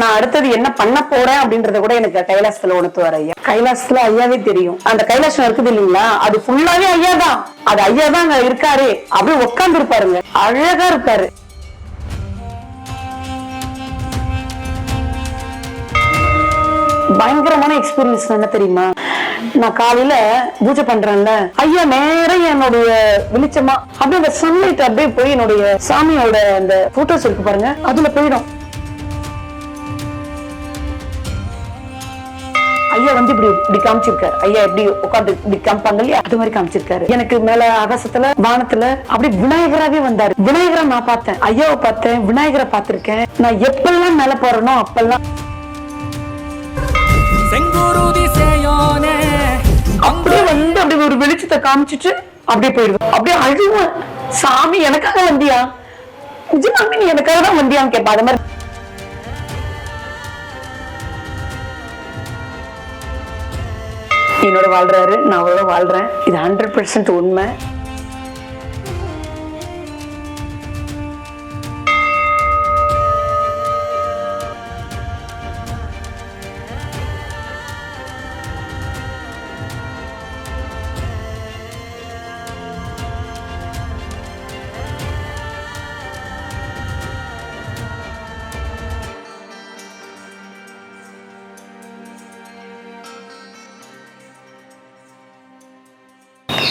நான் அடுத்தது என்ன பண்ண போறேன் அப்படின்றத கூட எனக்கு கைலாசத்துல உணர்த்துவார் ஐயா. கைலாசத்துல ஐயாவே தெரியும். அந்த கைலாசம் இருக்குது இல்லைங்களா, அது ஃபுல்லாவே ஐயா தான். அது ஐயா தான் அங்க இருக்காரு. அப்படியே உட்கார்ந்து இருப்பாருங்க, அழகா இருப்பாரு. பயங்கரமான எக்ஸ்பீரியன்ஸ் என்ன தெரியுமா, நான் காலையில பூஜை பண்றேன்ல, ஐயா நேரம் என்னுடைய வெளிச்சமா அப்படியே அந்த சன்லைட் அப்படியே போய் என்னுடைய சாமியோட அந்த போட்டோஸ் இருக்கு பாருங்க, அதுல போயிடும். ஐயா வந்து இப்படி காமிச்சிருக்காரு. ஐயா எப்படி உட்காந்து இப்படி காமிப்பாங்க இல்லையா, அது மாதிரி காமிச்சிருக்காரு. எனக்கு மேல ஆகாசத்துல வானத்துல அப்படி விநாயகராவே வந்தாரு. விநாயகரை நான் பார்த்தேன், ஐயாவை பார்த்தேன், விநாயகரை பார்த்திருக்கேன். நான் எப்பெல்லாம் மேல போறேனோ அப்பெல்லாம் அப்படியே வந்து அப்படி ஒரு வெளிச்சத்தை காமிச்சிட்டு அப்படியே போயிடுவேன். அப்படியே அழுவேன், சாமி எனக்காக வந்தியா, நிஜமாவே நீ எனக்காக தான் வந்தியான்னு கேட்பா. அது மாதிரி என்னோட வாழ்றாரு, நான் அவரோட வாழ்றேன். இது 100% உண்மை.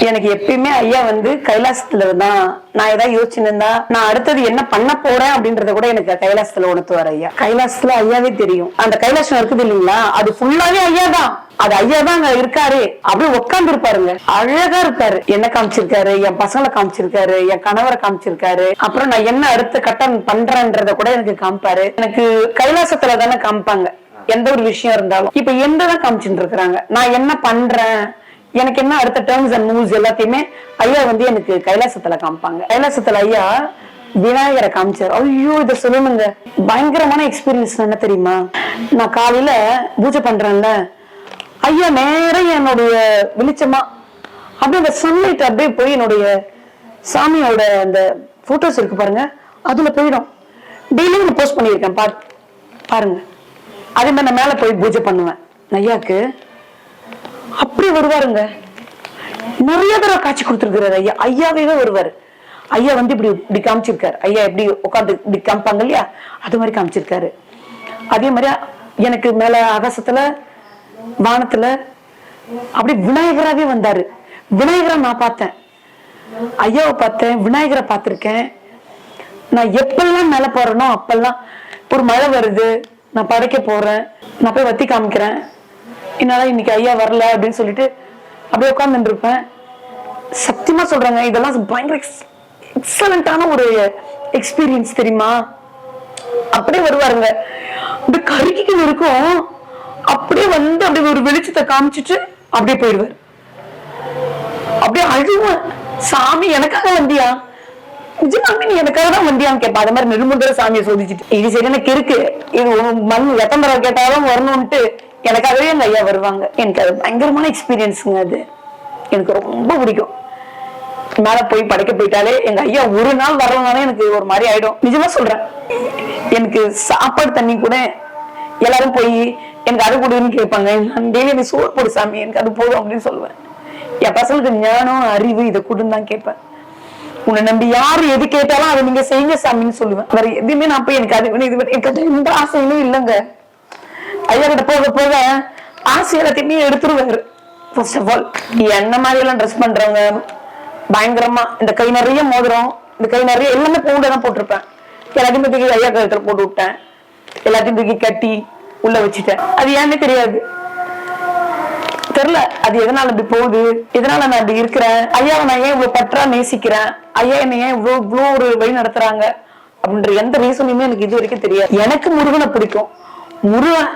எனக்கு எப்பயுமே ஐயா வந்து கைலாசத்துல தான். நான் ஏதாவது யோசிச்சுருந்தா நான் அடுத்தது என்ன பண்ண போறேன் அப்படின்றத கூட எனக்கு கைலாசத்துல உணர்த்துவார் ஐயா. கைலாசத்துல ஐயாவே தெரியும். அந்த கைலாசம் இருக்குது இல்லைங்களா, அது ஃபுல்லாவே ஐயா தான். அது ஐயா தான் அங்க இருக்காரு. அப்படியே உட்கார்ந்து இருப்பாருங்க, அழகா இருப்பாரு. என்ன காமிச்சிருக்காரு, என் பசங்களை காமிச்சிருக்காரு, என் கணவரை காமிச்சிருக்காரு. அப்புறம் நான் என்ன அடுத்த கட்டம் பண்றேன்றத கூட எனக்கு காமிப்பாரு. எனக்கு கைலாசத்துல தானே காமிப்பாங்க எந்த ஒரு விஷயம் இருந்தாலும். இப்ப எந்ததான் காமிச்சுட்டு இருக்கிறாங்க, நான் என்ன பண்றேன், எனக்கு என்ன அடுத்த டேர்ம்ஸ் அண்ட் மூவ்ஸ் எல்லாத்தையுமே ஐயா வந்து எனக்கு கைலாசத்துல காமிப்பாங்க. கைலாசத்துல ஐயா விநாயகரை காமிச்சார். ஐயோ இதை சொல்லணுங்க, பயங்கரமான எக்ஸ்பீரியன்ஸ் என்ன தெரியுமா, நான் காலையில பூஜை பண்றேன்ல, ஐயா நேரம் என்னுடைய வெளிச்சமா அப்படியே அந்த சன்லைட் அப்படியே போய் என்னுடைய சாமியோட அந்த போட்டோஸ் இருக்கு பாருங்க, அதுல போயிடும். டெய்லியும் போஸ்ட் பண்ணியிருக்கேன் பாருங்க. அதே மாதிரி நான் மேல போய் பூஜை பண்ணுவேன் ஐயாக்கு. அப்படி வருவாருங்க, நிறைய தடவை காட்சி கொடுத்துருக்கிறாரு ஐயா. ஐயாவே வருவாரு. ஐயா வந்து இப்படி காமிச்சிருக்காரு. ஐயா எப்படி உட்காந்து இப்படி காமிப்பாங்க இல்லையா, அது மாதிரி காமிச்சிருக்காரு. அதே மாதிரி எனக்கு மேல ஆகாசத்துல வானத்துல அப்படி விநாயகராவே வந்தாரு. விநாயகரை நான் பார்த்தேன், ஐயாவை பார்த்தேன், விநாயகரை பார்த்திருக்கேன். நான் எப்பெல்லாம் மேல போறேனோ அப்பெல்லாம் ஒரு மழை வருது, நான் படைக்க போறேன், நான் போய் வத்தி காமிக்கிறேன், என்னால இன்னைக்கு ஐயா வரல அப்படின்னு சொல்லிட்டு அப்படியே உட்கார்ந்து இருப்பேன். சத்தியமா சொல்றாங்க, இதெல்லாம் பயங்கர எக்ஸலண்டான ஒரு எக்ஸ்பீரியன்ஸ் தெரியுமா. அப்படியே வருவாருங்க, இந்த கருகிக்கு இருக்கும். அப்படியே வந்து அப்படியே ஒரு வெளிச்சத்தை காமிச்சிட்டு அப்படியே போயிடுவார். அப்படியே அழுவேன், சாமி எனக்காக வந்தியா, நிஜமாவே நீ எனக்காக தான் வந்தியான்னு கேட்பா. அது மாதிரி நெடுமுதல சாமியை சோதிச்சுட்டு, இது சரி எனக்கு இருக்கு, இது மண் எத்தனை தடவை கேட்டாலும் வரணும்ட்டு எனக்காகவே எங்க ஐயா வருவாங்க. எனக்கு அது பயங்கரமான எக்ஸ்பீரியன்ஸுங்க. அது எனக்கு ரொம்ப பிடிக்கும். மேல போய் படைக்க போயிட்டாலே எங்க ஐயா ஒரு நாள் வரலனாலே எனக்கு ஒரு மாதிரி ஆயிடும். நிஜமா சொல்றேன், எனக்கு சாப்பாடு தண்ணி கூட எல்லாரும் போய் எனக்கு அது கொடுன்னு கேட்பாங்க. டெய்லி எனக்கு சோறு போடு சாமி, எனக்கு அது போதும் அப்படின்னு சொல்லுவேன். என் பசங்களுக்கு ஞானம் அறிவு இதை கொடுன்னு தான் கேட்பேன். உன்னை நம்பி யாரு எது கேட்டாலும் அதை நீங்க செய்யுங்க சாமின்னு சொல்லுவேன். வேற எதுவுமே நான் போய் எனக்கு அது வேணும் இது வேணும் எனக்கு எந்த ஆசையும் இல்லைங்க. ஐயா கிட்ட போக போக ஆசை எல்லாத்தையுமே எடுத்துருவாரு. ஃபர்ஸ்ட் ஆஃப் ஆல் என்ன மாதிரி எல்லாம் ட்ரெஸ் பண்றவங்க பயங்கரமா இந்த கை நிறைய மோதிரம், இந்த கை நிறைய எல்லாமே பவுண்டர் போட்டிருப்பேன். எல்லாத்தையும் தூக்கி ஐயா கழுத்துல போட்டு விட்டேன், எல்லாத்தையும் தூக்கி கட்டி உள்ள வச்சுட்டேன். அது ஏன்னே தெரியாது, தெரியல அது எதனால இப்படி போகுது, எதனால நான் இப்படி இருக்கிறேன், ஐயாவை நான் ஏன் இவ்வளவு பற்றா நேசிக்கிறேன், ஐயா என்ன ஏன் இவ்வளவு ஒரு வழி நடத்துறாங்க அப்படின்ற எந்த ரீசனுமே எனக்கு இது வரைக்கும் தெரியாது. எனக்கு முருகனை பிடிக்கும். முருகன்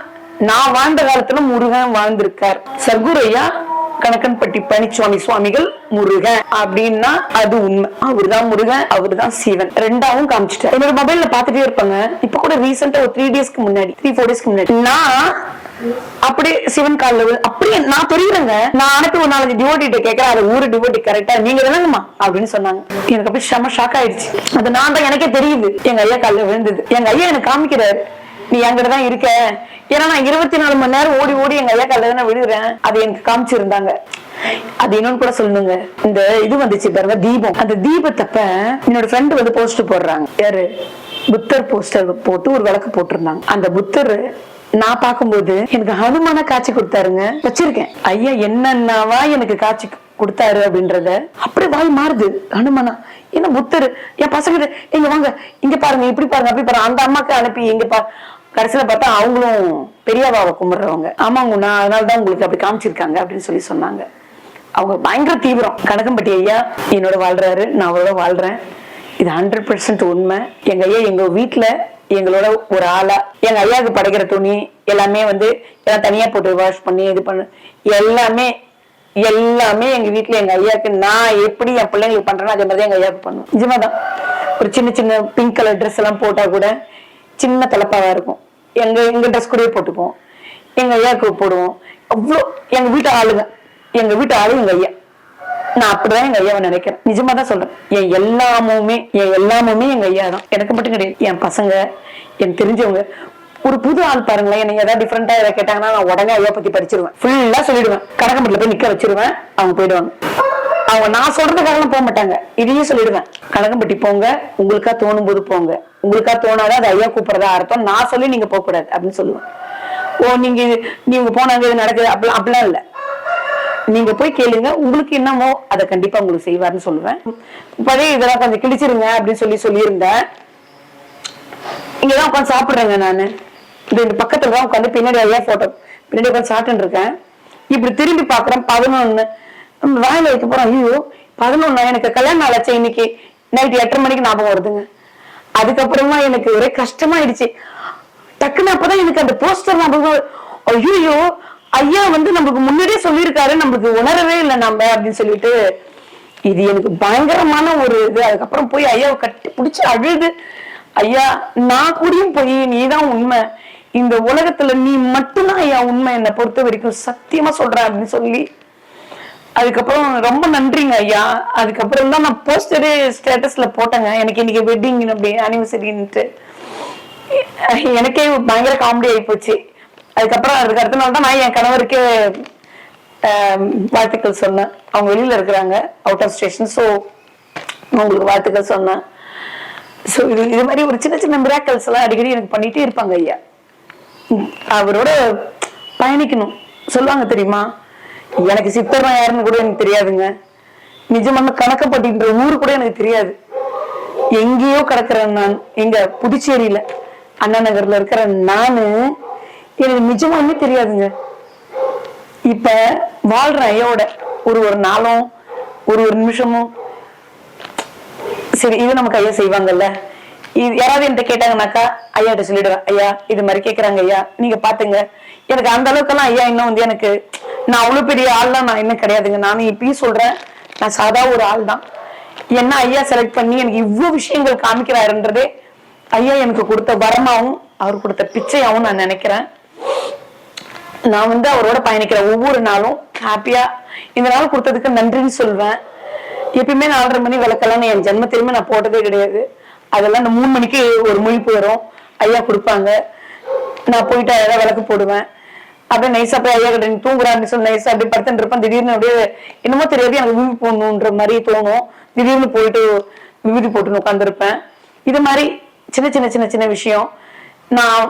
நான் வாழ்ந்த காலத்துல முருகன் வாழ்ந்திருக்கார். சர்க்குரு ஐயா கணக்கன்பட்டி பழனிசாமி சுவாமிகள் முருகன் அப்படின்னா அது உண்மை. அவருதான் முருகன், அவருதான் சிவன், ரெண்டாவும் காமிச்சிட்டார். என்னோட மொபைல்ல பாத்துட்டே இருப்பாங்க. இப்ப கூட ரீசெண்டா ஒரு 3-4 டேஸ்க்கு முன்னாடி நான் அப்படியே சிவன் காலில் அப்படியே நான் தெரியுறேங்க. நான் அனுப்பி ஒரு 4 டிவோட்டிட்ட கேட்கிறேன், அது ஊரு டிவோட்டி கரெக்டா நீங்க தானங்கம்மா அப்படின்னு சொன்னாங்க. எனக்கு அப்படியே செம ஷாக் ஆயிடுச்சு. அது நான் தான், எனக்கே தெரியுது. எங்க ஐயா காலில் விழுந்தது. எங்க ஐயா எனக்கு காமிக்கிறாரு, நீ என்கிட்டதான் இருக்க. ஏன்னா நான் 24 மணி நேரம் ஓடி ஓடி எங்க ஐயா காலையில தானே விழுறேன். அது எனக்கு காமிச்சிருந்தாங்க. அது இன்னொன்னு கூட சொல்லணுங்க, இந்த இது வந்துச்சு பாருங்க தீபம். அந்த தீபத்தப்ப என்னோட ஃப்ரெண்டு வந்து போஸ்ட் போடுறாங்க. யாரு? புத்தர் போஸ்டர் போட்டு ஒரு விளக்கு போட்டிருந்தாங்க. அந்த புத்தர் நான் பார்க்கும்போது எனக்கு ஹனுமான காட்சி கொடுத்தாருங்க. வச்சிருக்கேன். ஐயா என்னன்னாவா எனக்கு காட்சி கொடுத்தாரு அப்படின்றத அப்படி வாய் மாறுது. ஹனுமானா என்ன புத்தர்? என் பசங்க இங்க வாங்க, இங்க பாருங்க, இப்படி பாருங்க, அப்படி பாருங்க. அந்த அம்மாக்கு அனுப்பி இங்க கடைசியில பார்த்தா அவங்களும் பெரியவாவை கும்பிடுறவங்க. ஆமாங்கண்ணா, அதனாலதான் உங்களுக்கு அப்படி காமிச்சிருக்காங்க அப்படின்னு சொல்லி சொன்னாங்க. அவங்க பயங்கர தீவிரம். கனகம்பட்டி ஐயா என்னோட வாழ்றாரு, நான் அவரோட வாழ்றேன். இது 100% உண்மை. எங்க ஐயா எங்க வீட்டுல எங்களோட ஒரு ஆளா, எங்க ஐயாவுக்கு படைக்கிற துணி எல்லாமே வந்து எல்லாம் தனியா போட்டு வாஷ் பண்ணி இது பண்ணு, எல்லாமே எல்லாமே எங்க வீட்டுல எங்க ஐயாவுக்கு நான் எப்படி என் பிள்ளைங்களுக்கு பண்றேன்னா அதே மாதிரி எங்க ஐயாவுக்கு பண்ணும். நிஜமாதான். ஒரு சின்ன சின்ன பிங்க் கலர் ட்ரெஸ் எல்லாம் போட்டா கூட சின்ன தலப்பாவா இருக்கும். எங்க ட்ரெஸ் கூட போட்டுக்குவோம். எங்க ஐயாவுக்கு போடுவோம். அவ்வளோ எங்க வீட்டு ஆளுங்க, எங்க வீட்டு ஆளு எங்க ஐயா. நான் அப்படிதான் எங்க ஐயாவை நினைக்கிறேன். நிஜமா தான் சொல்றேன். என் எல்லாமுமே எங்க ஐயா தான். எனக்கு மட்டும் கிடையாது, என் பசங்க, எனக்கு தெரிஞ்சவங்க. ஒரு புது ஆள் பாருங்களேன், என்ன ஏதாவது டிஃபரெண்டா ஏதாவது கேட்டாங்கன்னா நான் உடனே ஐயா பத்தி படிச்சிருவேன். ஃபுல்லா சொல்லிடுவேன். கனகம்பட்டில போய் நிக்க வச்சிருவேன். அவங்க போயிடுவாங்க. அவங்க நான் சொல்றதுக்காக போக மாட்டாங்க, இதையும் சொல்லிடுவேன். கனகம்பட்டி போங்க, உங்களுக்கா தோணும் போது போங்க, உங்களுக்கா தோணாதான் அது ஐயா கூப்பிடுறதா அர்த்தம். நான் சொல்லி நீங்க போக கூடாது அப்படின்னு சொல்லுவேன். ஓ நீங்க போனாங்க இது நடக்குது அப்படிலாம் இல்ல. நீங்க போய் கேளுங்க, உங்களுக்கு என்னமோ அதை கண்டிப்பா உங்களுக்கு செய்வாருன்னு சொல்லுவேன். பழைய இதெல்லாம் கொஞ்சம் கிழிச்சிருங்க அப்படின்னு சொல்லியிருந்தேன். இங்கதான் உட்காந்து சாப்பிடுறேங்க நானு. இந்த பக்கத்துலதான் உட்காந்து பின்னாடி ஐயா போட்டோ பின்னாடி உட்காந்து சாப்பிட்டு இருக்கேன். இப்படி திரும்பி பாக்குறேன் 11 வேலை வைக்க போறோம். ஐயோ 11 எனக்கு கல்யாணம் நாளாச்சு. இன்னைக்கு நைட் 8:30 மணிக்கு ஞாபகம் வருதுங்க. அதுக்கப்புறமா எனக்கு ஒரே கஷ்டமாயிடுச்சு. டக்குன்னு அப்பதான் எனக்கு அந்த போஸ்டர் ஞாபகம். ஐயோ ஐயா வந்து நம்மளுக்கு முன்னாடியே சொல்லியிருக்காரு, நம்மளுக்கு உணரவே இல்லை நம்ம அப்படின்னு சொல்லிட்டு இது எனக்கு பயங்கரமான ஒரு இது. அதுக்கப்புறம் போய் ஐயாவை கட்டி பிடிச்சி அழுது, ஐயா நான் கூடயும் போய் நீதான் உண்மை, இந்த உலகத்துல நீ மட்டும்தான் ஐயா உண்மை, என்னை பொறுத்த வரைக்கும் சத்தியமா சொல்றேன் அப்படின்னு சொல்லி அதுக்கப்புறம் ரொம்ப நன்றிங்க ஐயா. அதுக்கப்புறம் தான் நான் போஸ்டரே ஸ்டேட்டஸ்ல போட்டேங்க. எனக்கு இன்னைக்கு வெட்டிங் அப்படி ஆனிவர்சரின்ட்டு எனக்கே பயங்கர காமெடி ஆகி போச்சு. அதுக்கப்புறம் அதுக்கு அடுத்த நாள் தான் நான் என் கணவருக்கு வாழ்த்துக்கள் சொன்னேன். அவங்க வெளியில இருக்கிறாங்க, அவுட் ஆஃப் ஸ்டேஷன். ஸோ உங்களுக்கு வாழ்த்துக்கள் சொன்னேன். ஸோ இது மாதிரி ஒரு சின்ன சின்ன மிராக்கல்ஸ் எல்லாம் அடிக்கடி எனக்கு பண்ணிட்டே இருப்பாங்க ஐயா. அவரோட பயணிக்கணும் சொல்லுவாங்க தெரியுமா. எனக்கு சித்தர்னா யாருன்னு கூட எனக்கு தெரியாதுங்க. நிஜமான கணக்கப்பட்டின்ற ஊரு கூட எனக்கு தெரியாது. எங்கேயோ கிடக்குறேன் நான். எங்க புதுச்சேரியில அண்ணா நகர்ல இருக்கிற நானு, எனக்கு நிஜமானே தெரியாதுங்க. இப்ப வாழ்றேன் ஐயோட ஒரு நாளும் ஒரு நிமிஷமும். சரி இது நமக்கு ஐயா செய்வாங்கல்ல. யாராவது என்கிட்ட கேட்டாங்கன்னாக்கா ஐயாட்ட சொல்லிடுவேன், ஐயா இது மாதிரி கேட்கறாங்க ஐயா நீங்க பாத்துங்க. எனக்கு அந்த அளவுக்கு எல்லாம் ஐயா இன்னும் வந்து எனக்கு நான் அவ்வளவு பெரிய ஆள் தான் நான் இன்னும் கிடையாதுங்க. நானும் இப்பயும் சொல்றேன், நான் சாதா ஒரு ஆள் தான். என்ன ஐயா செலக்ட் பண்ணி எனக்கு இவ்வளவு விஷயங்கள் காமிக்கிறாருன்றதே ஐயா எனக்கு கொடுத்த வரமாவும் அவர் கொடுத்த பிச்சையாவும் நான் நினைக்கிறேன். நான் வந்து அவரோட பயணிக்கிற ஒவ்வொரு நாளும் ஹாப்பியா இந்த நாள் கொடுத்ததுக்கு நன்றின்னு சொல்வேன். எப்பயுமே 4:30 மணி விளக்கெல்லாம் என் ஜென்மத்திலுமே நான் போட்டதே கிடையாது. அதெல்லாம் இந்த 3 மணிக்கு ஒரு முழிப்பு வரும், ஐயா கொடுப்பாங்க. நான் போயிட்டு ஏதாவது விளக்கு போடுவேன். அப்படியே நைஸா போய் ஐயா கிட்ட தூங்குறான்னு சொல்லி நைஸா அப்படியே படுத்துட்டு இருப்பேன். திடீர்னு அப்படியே என்னமோ தெரியாது எனக்கு விபூதி போடணுன்ற மாதிரி தோணும். திடீர்னு போயிட்டு விபூதி போட்டுன்னு உட்காந்துருப்பேன். இது மாதிரி சின்ன சின்ன சின்ன சின்ன விஷயம். நான்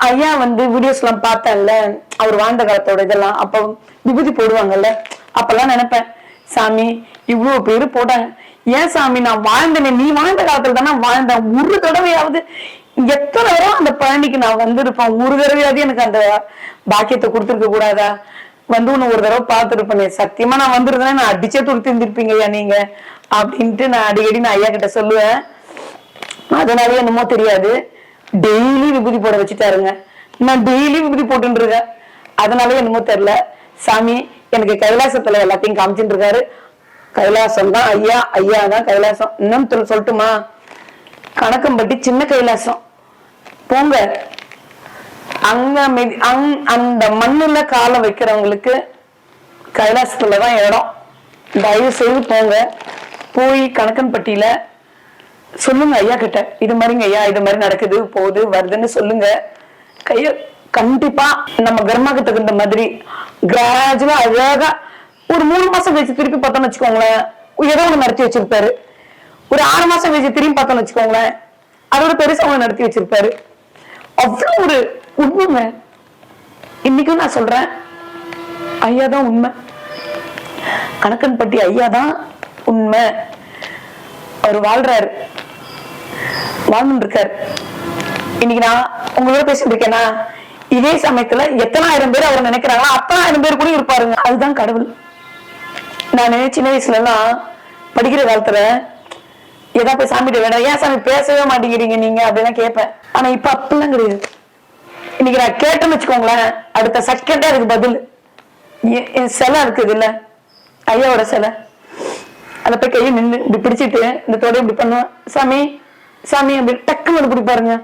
ஐயா வந்து வீடியோஸ் எல்லாம் பார்த்தேன்ல, அவர் வாழ்ந்த காலத்தோட இதெல்லாம் அப்ப விபூதி போடுவாங்கல்ல, அப்பெல்லாம் நினைப்பேன், சாமி இவ்வளவு பேரு போட்டாங்க, ஏன் சாமி நான் வாழ்ந்தேனே, நீ வாழ்ந்த காலத்துல தானே வாழ்ந்தேன், ஒரு தடவையாவது எத்தனை தடவை அந்த பழனிக்கு நான் வந்திருப்பேன், ஒரு தடவையாவது எனக்கு அந்த பாக்கியத்தை கொடுத்துருக்க கூடாதா, வந்து உன்னை ஒரு தடவை பார்த்துருப்பேனே, சத்தியமா நான் வந்திருந்தேன் நான் அடிச்சே துடுத்து இருந்திருப்பீங்க ஐயா நீங்க அப்படின்ட்டு நான் அடிக்கடி நான் ஐயா கிட்ட சொல்லுவேன். அதனாலே என்னமோ தெரியாது டெய்லி விபூதி போட வச்சுட்டாருங்க. நான் டெய்லி விபூதி போட்டு இருக்கேன். அதனால என்னமோ தெரியல, சாமி எனக்கு கைலாசத்துல எல்லாத்தையும் காமிச்சுட்டு இருக்காரு. கைலாசம் தான் ஐயா, ஐயா தான் கைலாசம். இன்னும் சொல்லட்டுமா, கணக்கம்பட்டி சின்ன கைலாசம் போங்க, அங்க அந்த மண்ணுல காலை வைக்கிறவங்களுக்கு கைலாசத்துலதான் இடம். தயவு செய்து போங்க. போய் கணக்கன்பட்டியில சொல்லுங்க ஐயா கிட்ட, இது மாதிரிங்க ஐயா, இது மாதிரி நடக்குது போகுது வருதுன்னு சொல்லுங்க. கைய கண்டிப்பா நம்ம கர்மாக்கு தகுந்த மாதிரி கிராஜுவலா அழகா ஒரு 3 மாசம் கழிச்சு திருப்பி பார்த்தோம்னு வச்சுக்கோங்களேன், ஏதோ ஒண்ணு நடத்தி வச்சிருப்பாரு. ஒரு 6 மாசம் கழிச்சு திரும்பி பார்த்தோம்னு வச்சுக்கோங்களேன், அதோட பெருசா ஒண்ணு நடத்தி வச்சிருப்பாரு. அவ்வளவு ஒரு உண்மை. இன்னைக்கும் நான் சொல்றேன், ஐயா தான் உண்மை, கணக்கன்பட்டி ஐயா தான் உண்மை. அவர் வாழ்றாரு, வாழ்ந்துட்டு இருக்காரு. இன்னைக்கு நான் உங்களோட பேசிட்டு இருக்கேன்னா, இதே சமயத்துல எத்தனை ஆயிரம் பேர் அவர் நினைக்கிறாங்களோ அத்தனை ஆயிரம் பேர் கூட இருப்பாருங்க. அதுதான் கடவுள். நான் சின்ன வயசுல எல்லாம் படிக்கிற காலத்துல ஏதா போய் சாமிகிட்ட வேண்டாம், ஏன் சாமி பேசவே மாட்டேங்கிறீங்க நீங்க அப்படின்னா கேட்பேன். ஆனா இப்ப அப்படிலாம் கிடையாது. இன்னைக்கு நான் கேட்டேன்னு வச்சுக்கோங்களேன், அடுத்த செகண்டா இருக்கு பதில். என் சிலை இருக்குது இல்ல, ஐயாவோட சிலை, அதை போய் கையை நின்று இப்படி பிடிச்சிட்டு இந்த தொடைய இப்படி பண்ணுவேன், சாமி சாமி அப்படி டக்குன்னு அது பிடிப்பாருங்க.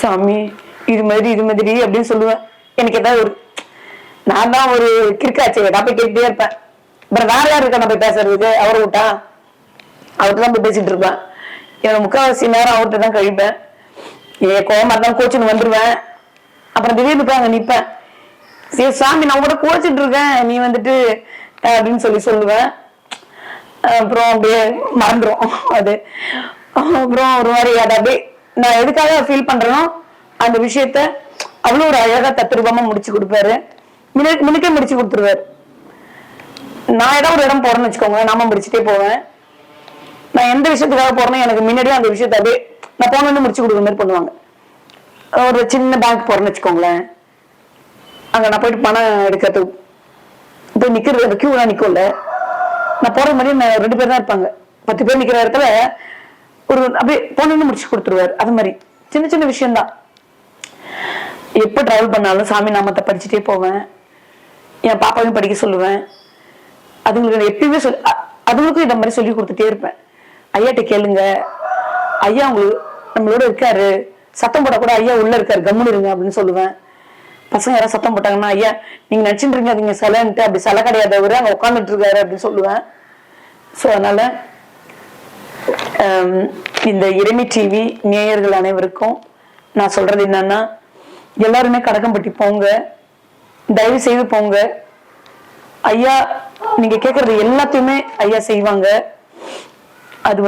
சாமி இது மாதிரி அப்படின்னு சொல்லுவேன். எனக்கு ஏதாவது ஒரு, நான் தான் ஒரு கிறுக்காச்சு, ஏதாவது போய் கேட்டுட்டே இருப்பேன். அப்புறம் வேற யாரு இருக்கா நான் போய் பேசுறதுக்கு, அவரை விட்டா அவர்கிட்ட தான் போய் பேசிட்டு இருப்பேன். என்னோட முக்கால்வாசி நேரம் அவர்கிட்ட தான் கழிப்பேன். என் கோவமா இருந்தாலும் கோச்சுன்னு வந்துருவேன். அப்புறம் திடீர்னு போய் அங்க நிப்பேன், சரி சாமி நான் கூட கோச்சிட்டு இருக்கேன், நீ வந்துட்டு அப்படின்னு சொல்லுவேன். அப்புறம் அப்படியே மறந்துடும் அது. அப்புறம் ஒரு மாதிரி அதை அப்படியே நான் எதுக்காக ஃபீல் பண்றேனோ அந்த விஷயத்த அவ்வளவு ஒரு அழகா தத்ரூபமா முடிச்சு கொடுப்பாரு. மினுக்கே முடிச்சு கொடுத்துருவாரு. நான் ஏதாவது ஒரு இடம் போறேன்னு வச்சுக்கோங்க, நாம முடிச்சுட்டே போவேன். நான் எந்த விஷயத்துக்காக போறேன்னு எனக்கு முன்னாடியே அந்த விஷயத்த அப்படியே நான் போனோன்னு முடிச்சு கொடுக்குற மாதிரி பண்ணுவாங்க. ஒரு சின்ன பேங்க் போறேன்னு வச்சுக்கோங்களேன், அங்க நான் போயிட்டு பணம் எடுக்கிறது போய் நிக்கிறது, கியூலாம் நிக்கல, நான் போற மாதிரி நான் 2 பேர் தான் இருப்பாங்க. 10 பேர் நிக்கிற இடத்துல ஒரு அப்படியே போனோன்னு முடிச்சு கொடுத்துருவாரு. அது மாதிரி சின்ன சின்ன விஷயம்தான். எப்ப டிராவல் பண்ணாலும் சாமி நாமத்தை படிச்சுட்டே போவேன். என் பாப்பாவையும் படிக்க சொல்லுவேன். அதுங்களுக்கு எப்பயுமே அதுங்களுக்கும் இந்த மாதிரி சொல்லி கொடுத்துட்டே இருப்பேன். ஐயாட்ட கேளுங்க, ஐயா உங்களுக்கு நம்மளோட இருக்காரு, சத்தம் போட கூட ஐயா உள்ள இருக்காரு, கம்முன்னு இருங்க அப்படின்னு சொல்லுவேன். பசங்க யாராவது சத்தம் போட்டாங்கன்னா, ஐயா நீங்க நினைச்சுட்டு இருக்கீங்க அதுங்க சிலைன்ட்டு, அப்படி சிலை கிடையாதவரு அங்க உட்காந்துட்டு இருக்காரு அப்படின்னு சொல்லுவேன். ஸோ அதனால இந்த இறைமை டிவி நேயர்கள் அனைவருக்கும் நான் சொல்றது என்னன்னா, எல்லாருமே கடக்கம்பட்டி போங்க, தயவு செய்து போங்க. ஐயா நீங்க கேட்கறது எல்லாத்தையுமே ஐயா செய்வாங்க. அது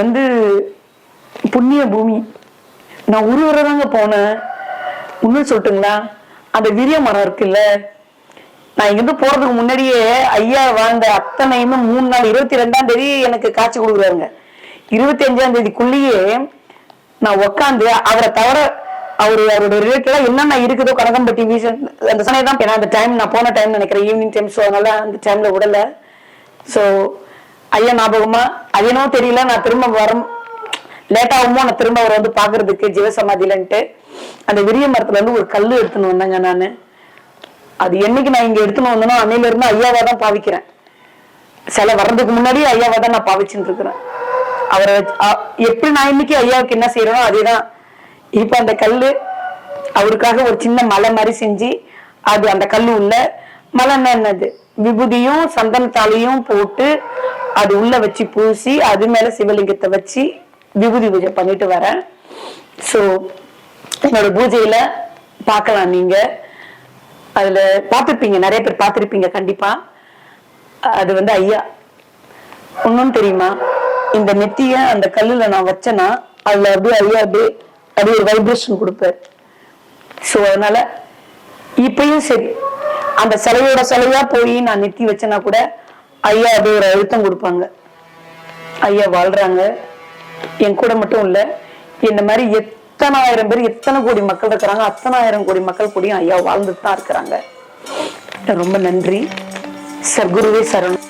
புண்ணிய பூமி. நான் ஒரு தாங்க போனேன். உண்மை சொல்லட்டுங்களா, அந்த விரிய மரம் இருக்குல்ல, நான் இங்கிருந்து போறதுக்கு முன்னாடியே ஐயா வாழ்ந்த அத்தனையுமே 3 நாள் 22ஆம் தேதி எனக்கு காட்சி கொடுக்குறாங்க. 25ஆம் தேதிக்குள்ளேயே நான் உக்காந்து அவரை தவிர அவரோட ரிலேட்டடா என்னென்ன இருக்குதோ கனகம்பட்டி விஷன் அந்த சமயம் தான் அந்த டைம் நான் போன டைம் நினைக்கிறேன், ஈவினிங் டைம். ஸோ அதனால அந்த டைம்ல விடல. ஸோ ஐயா ஞாபகமா அது என்னவோ தெரியல, நான் திரும்ப லேட் ஆகுமோ நான் திரும்ப அவரை பாக்குறதுக்கு ஜீவசமாதியிலன்ட்டு அந்த விரிய மரத்துல ஒரு கல்லு எடுத்துன்னு வந்தாங்க. நானு அது என்னைக்கு நான் இங்க எடுத்துன்னு வந்தேனோ அன்னையில இருந்து ஐயாவா தான் பாவிக்கிறேன். சில வர்றதுக்கு முன்னாடி ஐயாவா தான் நான் பாவிச்சுட்டு இருக்கிறேன். அவரை எப்படி நான் இன்னைக்கு ஐயாவுக்கு என்ன செய்யறனோ அதேதான் இப்ப அந்த கல்லு அவருக்காக ஒரு சின்ன மலை மாதிரி செஞ்சு, அது அந்த கல்லு உள்ள மலைன்னா என்னது, விபூதியும் சந்தனத்தாலையும் போட்டு அது உள்ள வச்சு பூசி அது மேல சிவலிங்கத்தை வச்சு விபூதி பூஜை பண்ணிட்டு வரேன். ஸோ என்னோட பூஜையில பார்க்கலாம், நீங்க அதுல பார்த்துருப்பீங்க, நிறைய பேர் பார்த்துருப்பீங்க கண்டிப்பா. அது ஐயா ஒன்னும் தெரியுமா, இந்த நெத்திய அந்த கல்லுல நான் வச்சேன்னா அதுல அப்படியே ஐயா அப்படியே ஒரு வைப்ரேஷன் கொடுப்பாரு. ஸோ அதனால இப்பயும் சரி, அந்த சிலையா போய் நான் நெத்தி வச்சேன்னா கூட ஐயா அப்படியே ஒரு அழுத்தம் கொடுப்பாங்க. ஐயா வாழ்றாங்க, என் கூட மட்டும் இல்ல, இந்த மாதிரி எத்தனை ஆயிரம் பேர், எத்தனை கோடி மக்கள் இருக்கிறாங்க, அத்தனை ஆயிரம் கோடி மக்கள் கூடயும் ஐயா வாழ்ந்துட்டு தான் இருக்கிறாங்க. ரொம்ப நன்றி. சர்க்குருவே சரணம்.